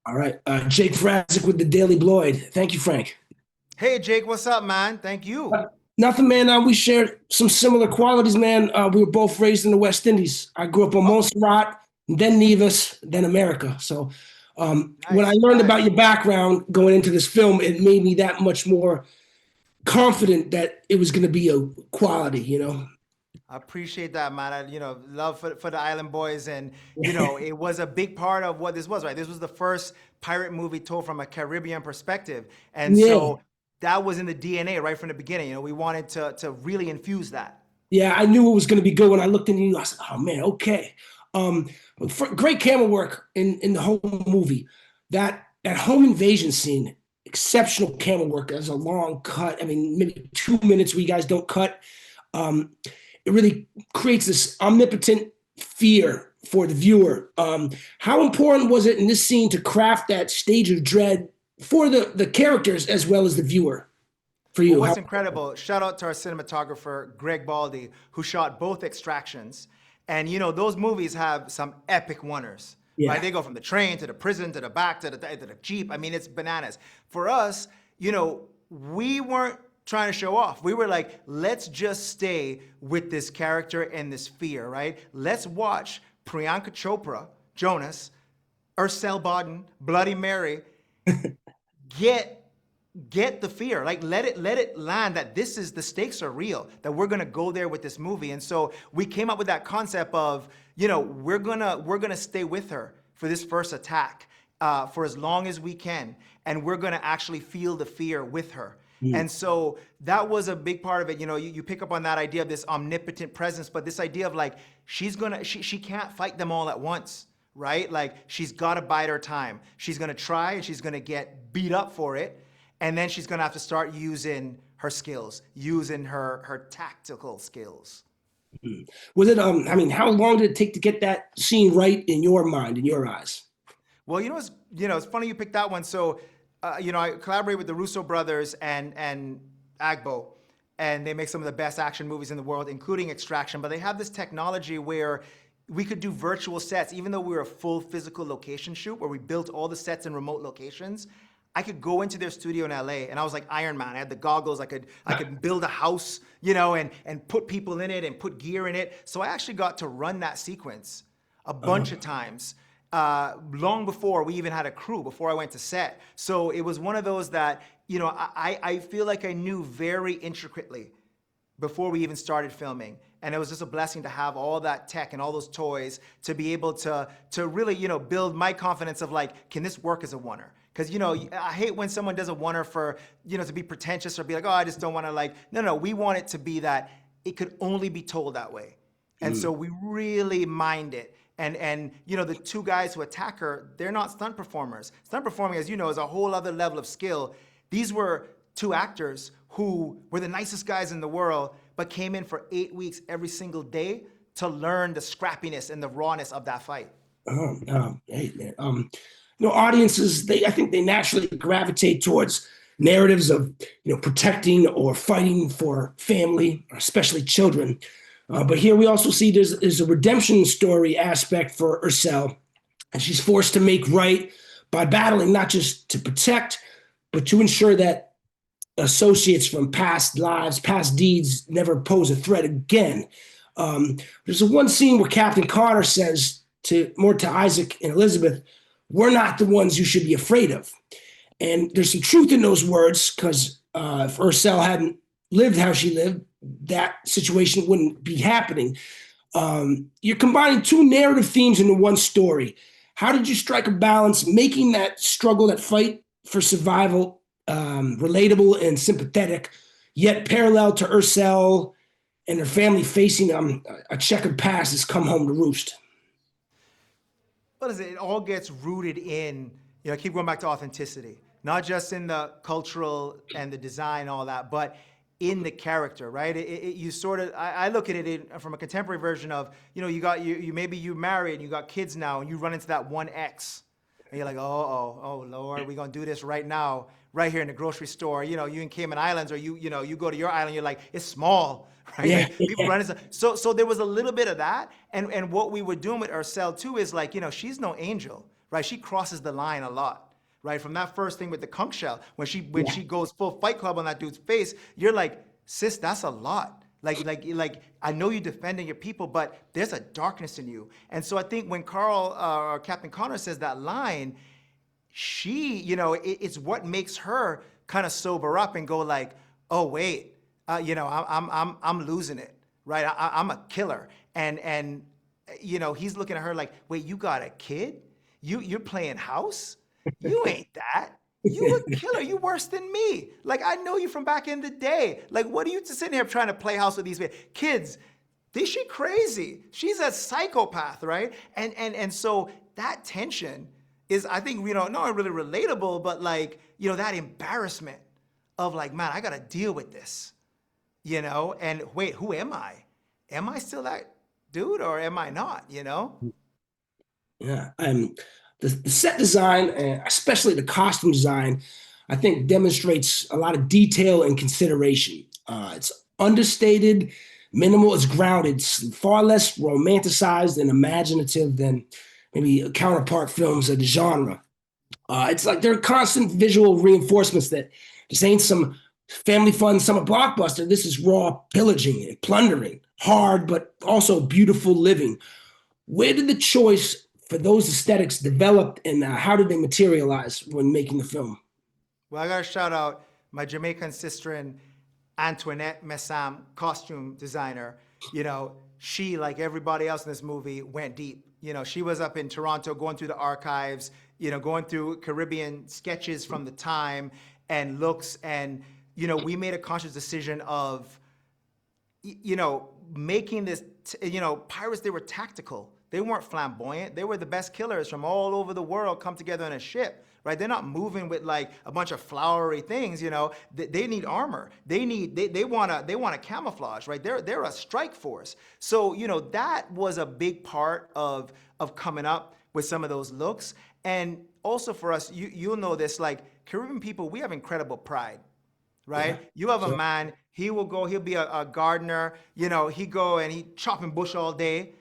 All right. Jake Fraczek with the Daily Bloid. Thank you, Frank. Hey Jake, what's up, man? Thank you. Nothing, man. We shared some similar qualities, man. We were both raised in the West Indies. I grew up on Oh, Montserrat, then Nevis, then America. So when I nice, learned about nice. your background going into this film, it made me that much more confident that it was going to be a quality. I appreciate that, man. Love for the Island Boys, and it was a big part of what this was, right? This was the first pirate movie told from a Caribbean perspective, and Yeah. so that was in the DNA right from the beginning. We wanted to really infuse that. Yeah, I knew it was going to be good when I looked into you. I said, "Oh man, okay." Um, Great camera work in the whole movie. That home invasion scene, exceptional camera work as a long cut. I mean, maybe 2 minutes where you guys don't cut. Um, it really creates this omnipotent fear for the viewer. How important was it in this scene to craft that stage of dread for the characters as well as the viewer? For Well, you, what's how? incredible, shout out to our cinematographer, Greg Baldy, who shot both extractions. And those movies have some epic oneers, right? Yeah. They go from the train to the prison to the back to the Jeep. I mean, it's bananas. For us, we weren't trying to show off. We were like, let's just stay with this character and this fear, right? Let's watch Priyanka Chopra, Jonas, Ursel Bodden, Bloody Mary get get the fear, like let it land that this is, the stakes are real, that we're gonna go there with this movie. And so we came up with that concept of, we're gonna stay with her for this first attack, for as long as we can, and we're gonna actually feel the fear with her. And so that was a big part of it. You pick up on that idea of this omnipotent presence, but this idea of like, she can't fight them all at once, right? Like, she's got to bide her time. She's going to try, and she's going to get beat up for it. And then she's going to have to start using her skills, using her tactical skills. Was it, I mean, how long did it take to get that scene right in your mind, in your eyes? Well, it's funny you picked that one. So, I collaborate with the Russo brothers and Agbo, and they make some of the best action movies in the world, including Extraction. But they have this technology where we could do virtual sets, even though we were a full physical location shoot where we built all the sets in remote locations. I could go into their studio in LA, and I was like Iron Man. I had the goggles. I could build a house, and put people in it and put gear in it. So I actually got to run that sequence a bunch of times, long before we even had a crew, before I went to set. So it was one of those that, I feel like I knew very intricately before we even started filming. And it was just a blessing to have all that tech and all those toys to be able to really, build my confidence of like, can this work as a oneer? Because, I hate when someone does a oneer for, to be pretentious or be like, oh, I just don't want to, like, no, we want it to be that it could only be told that way. And so we really mind it. And the two guys who attack her, they're not stunt performers. Stunt performing, as you know, is a whole other level of skill. These were two actors who were the nicest guys in the world, but came in for 8 weeks every single day to learn the scrappiness and the rawness of that fight. Hey, man. Audiences, I think they naturally gravitate towards narratives of, protecting or fighting for family, especially children. But here we also see there's a redemption story aspect for Ursel, and she's forced to make right by battling not just to protect, but to ensure that associates from past lives, past deeds never pose a threat again. There's a one scene where Captain Carter says to Isaac and Elizabeth, "We're not the ones you should be afraid of." And there's some truth in those words because if Ursel hadn't lived how she lived, that situation wouldn't be happening. You're combining two narrative themes into one story. How did you strike a balance, making that struggle, that fight for survival, relatable and sympathetic, yet parallel to Ursel and her family facing a checkered past has come home to roost? What is it? It all gets rooted in, I keep going back to authenticity, not just in the cultural and the design and all that, but in the character, right? You sort of, I look at it from a contemporary version of, maybe you married and you got kids now and you run into that one ex and you're like, oh, Lord, we're going to do this right now, right here in the grocery store. You in Cayman Islands, or you go to your island, you're like, it's small, right? Yeah, Like, people run into, so there was a little bit of that. And what we were doing with Ursel too is like, she's no angel, right? She crosses the line a lot, right? From that first thing with the conch shell, when Yeah. she goes full Fight Club on that dude's face, you're like, sis, that's a lot. Like I know you're defending your people, but there's a darkness in you. And so I think when Karl or Captain Connor says that line, it's what makes her kind of sober up and go like, oh wait, I'm losing it, right? I'm a killer, and he's looking at her like, wait, you got a kid? You're playing house? You ain't that. You a killer. You worse than me. Like I know you from back in the day. Like what are you sitting here trying to play house with these kids? She crazy. She's a psychopath, right? And so that tension is, I think, not really relatable, but like, that embarrassment of like, man, I gotta deal with this, and wait, who am I? Am I still that dude or am I not, Yeah. The set design, and especially the costume design, I think demonstrates a lot of detail and consideration. It's understated, minimal, it's grounded, it's far less romanticized and imaginative than maybe counterpart films of the genre. It's like there are constant visual reinforcements that this ain't some family fun summer blockbuster. This is raw pillaging and plundering, hard but also beautiful living. Where did the choice for those aesthetics develop, and how did they materialize when making the film? Well, I gotta shout out my Jamaican sister in Antoinette Messam, costume designer. She, like everybody else in this movie, went deep. She was up in Toronto going through the archives, going through Caribbean sketches from the time and looks. And, we made a conscious decision of, making this, pirates, they were tactical. They weren't flamboyant. They were the best killers from all over the world come together in a ship, right? They're not moving with like a bunch of flowery things, They need armor. They want to camouflage, right? They're a strike force. So, that was a big part of coming up with some of those looks. And also for us, you'll know this, like Caribbean people, we have incredible pride, right? Yeah. You have a So, man, he'll be a gardener, he go and he chopping bush all day,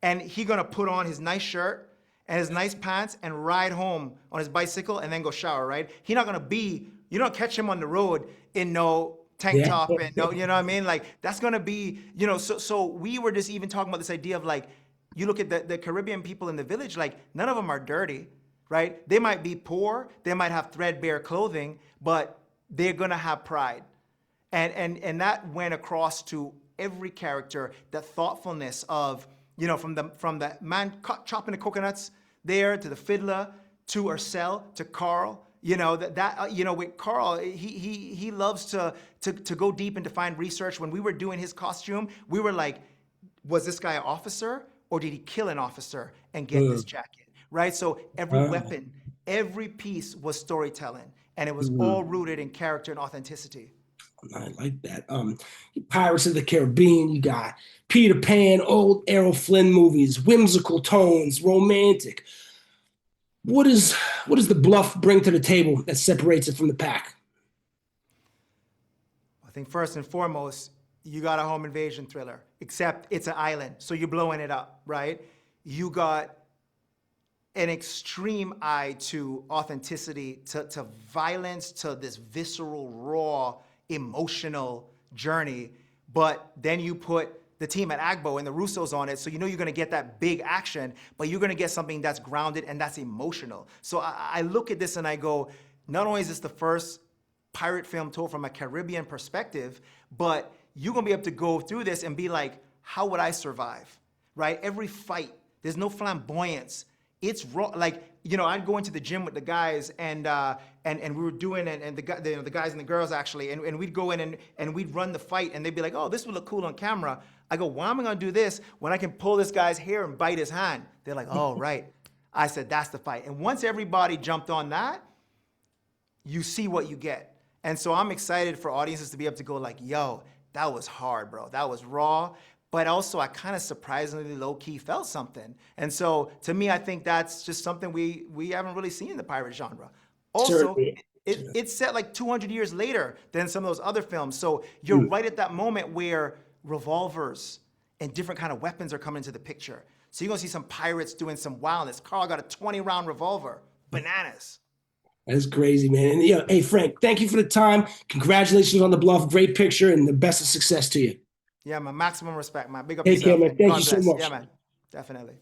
and he gonna put on his nice shirt and his nice pants and ride home on his bicycle and then go shower, right? You don't catch him on the road in no tank yeah. top and no, you know what I mean? Like that's gonna be, so we were just even talking about this idea of like, you look at the Caribbean people in the village, like none of them are dirty, right? They might be poor, they might have threadbare clothing, but they're gonna have pride. And that went across to every character, the thoughtfulness of, from the man chopping the coconuts there to the fiddler to Ursel to Karl. With Karl, he loves to go deep and to find research. When we were doing his costume, we were like, was this guy an officer or did he kill an officer and get this jacket? Right? So every Uh, weapon, every piece was storytelling, and it was mm, all rooted in character and authenticity. I like that. Pirates of the Caribbean, you got Peter Pan, old Errol Flynn movies, whimsical tones, romantic. What does the Bluff bring to the table that separates it from the pack? I think first and foremost, you got a home invasion thriller, except it's an island, so you're blowing it up, right? You got an extreme eye to authenticity, to violence, to this visceral, raw, emotional journey. But then you put the team at Agbo and the Russos on it, so you're going to get that big action, but you're going to get something that's grounded and that's emotional. So I look at this and I go, not only is this the first pirate film told from a Caribbean perspective, but you're going to be able to go through this and be like, how would I survive, right? Every fight, there's no flamboyance. It's raw. Like, I'd go into the gym with the guys and we were doing, and the guys and the girls actually, and we'd go in and we'd run the fight and they'd be like, oh, this would look cool on camera. I go, why am I gonna do this when I can pull this guy's hair and bite his hand? They're like, oh, right. I said, that's the fight. And once everybody jumped on that, you see what you get. And so I'm excited for audiences to be able to go like, yo, that was hard, bro. That was raw. But also I kind of surprisingly low-key felt something. And so to me, I think that's just something we haven't really seen in the pirate genre. Also, Certainly. it's set like 200 years later than some of those other films. So you're right at that moment where revolvers and different kind of weapons are coming into the picture. So you're gonna see some pirates doing some wildness. Karl got a 20-round revolver. Bananas. That's crazy, man. And yeah, hey Frank, thank you for the time. Congratulations on the Bluff. Great picture and the best of success to you. Yeah, man. Maximum respect, man. Big up Take care, yourself man. and Thank you God so bless. Yeah, much. man. Definitely.